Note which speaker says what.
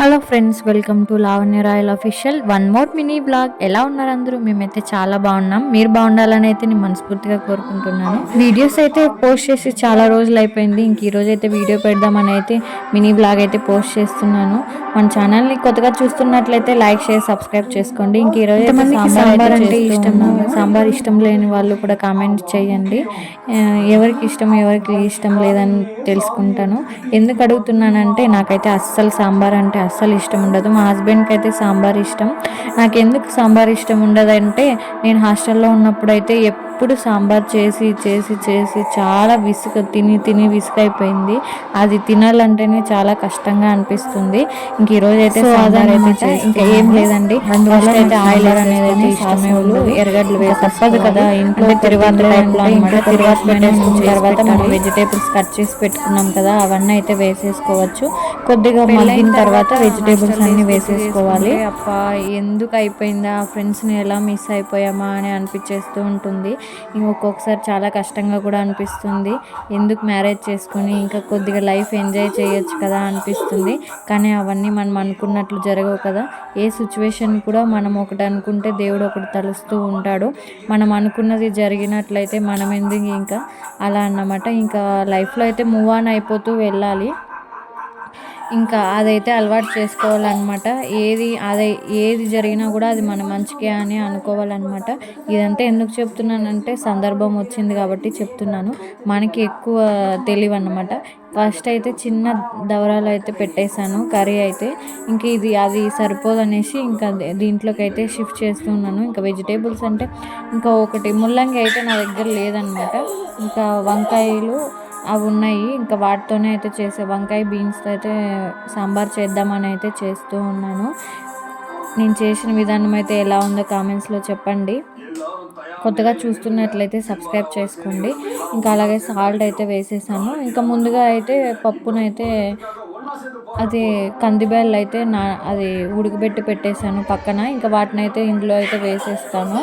Speaker 1: Hello friends, welcome to Lavanya royal official one more mini blog. ఎలా ఉన్నారు అందరూ? మేమైతే చాలా బాగున్నాం. మీరు బాగుండాలని అయితే నేను మనస్ఫూర్తిగా కోరుకుంటున్నాను. వీడియోస్ అయితే పోస్ట్ చేసి చాలా రోజులు అయిపోయింది. ఇంక ఈరోజు అయితే వీడియో పెడదామని అయితే మినీ బ్లాగ్ అయితే పోస్ట్ చేస్తున్నాను. మన ఛానల్ని కొత్తగా చూస్తున్నట్లయితే లైక్, షేర్, సబ్స్క్రైబ్ చేసుకోండి. ఇంక ఈరోజు సాంబార్ అంటే ఇష్టం, సాంబార్ ఇష్టం లేని వాళ్ళు కూడా కామెంట్ చేయండి. ఎవరికి ఇష్టం ఎవరికి ఇష్టం లేదని తెలుసుకుంటాను. ఎందుకు అడుగుతున్నానంటే నాకైతే అస్సలు సాంబార్ అంటే అస్సలు ఇష్టం ఉండదు. మా హస్బెండ్కి అయితే సాంబార్ ఇష్టం. నాకు ఎందుకు సాంబార్ ఇష్టం ఉండదంటే నేను హాస్టల్లో ఉన్నప్పుడు అయితే ఎప్పుడు సాంబార్ చేసి చేసి చేసి చాలా తిని తిని విసుగైపోయింది. అది తినాలంటేనే చాలా కష్టంగా అనిపిస్తుంది. ఇంక ఈరోజు అయితే సాంబార్ అయితే ఇంకా ఏం లేదండి. అందువల్ల అయితే ఆయిల్ అనేది అయితే ఇష్టమే ఉండదు. ఎర్రగడ్డలు వేసి తప్పదు కదా, ఇంట్లో తిరువాత టైప్లో అనమాట. తిరువాత పెట్టేసుకున్న తర్వాత మనం వెజిటేబుల్స్ కట్ చేసి పెట్టుకున్నాం కదా, అవన్నీ అయితే వేసేసుకోవచ్చు. కొద్దిగా మగ్గిన తర్వాత వెజిటేబుల్స్ అన్ని వేసేసుకోవాలి. అప్ప ఎందుకు అయిపోయిందా, ఫ్రెండ్స్ని ఎలా మిస్ అయిపోయామా అని అనిపించేస్తూ ఉంటుంది. ఒక్కొక్కసారి చాలా కష్టంగా కూడా అనిపిస్తుంది. ఎందుకు మ్యారేజ్ చేసుకుని ఇంకా కొద్దిగా లైఫ్ ఎంజాయ్ చేయొచ్చు కదా అనిపిస్తుంది. కానీ అవన్నీ మనం అనుకున్నట్లు జరగవు కదా. ఏ సిచ్యువేషన్ కూడా మనం ఒకటి అనుకుంటే దేవుడు ఒకటి తలుస్తూ ఉంటాడు. మనం అనుకున్నది జరిగినట్లయితే మనం ఎందుకు ఇంకా అలా అన్నమాట. ఇంకా లైఫ్లో అయితే మూవ్ ఆన్ అయిపోతూ వెళ్ళాలి. ఇంకా అదైతే అలవాటు చేసుకోవాలన్నమాట. ఏది జరిగినా కూడా అది మన మంచికే అని అనుకోవాలన్నమాట. ఇదంతా ఎందుకు చెప్తున్నానంటే సందర్భం వచ్చింది కాబట్టి చెప్తున్నాను. మనకి ఎక్కువ తెలివి అన్నమాట. ఫస్ట్ అయితే చిన్న దవరాలు అయితే పెట్టేశాను కర్రీ అయితే. ఇంక అది సరిపోదనేసి ఇంకా దీంట్లోకి అయితే షిఫ్ట్ చేస్తున్నాను. ఇంకా వెజిటేబుల్స్ అంటే ఇంకా ఒకటి ముల్లంగి అయితే నా దగ్గర లేదనమాట. ఇంకా వంకాయలు అవి ఉన్నాయి. ఇంకా వాటితోనే అయితే వంకాయ బీన్స్తో అయితే సాంబార్ చేద్దామని అయితే చేస్తూ ఉన్నాను. నేను చేసిన విధానం అయితే ఎలా ఉందో కామెంట్స్లో చెప్పండి. కొత్తగా చూస్తున్నట్లయితే సబ్స్క్రైబ్ చేసుకోండి. ఇంకా అలాగే సాల్ట్ అయితే వేసేసాను. ఇంకా ముందుగా అయితే పప్పునైతే అది కందిబ్యాళ్ళు అయితే అది ఉడకబెట్టి పెట్టేశాను పక్కన. ఇంకా వాటిని అయితే ఇందులో అయితే వేసేస్తాను.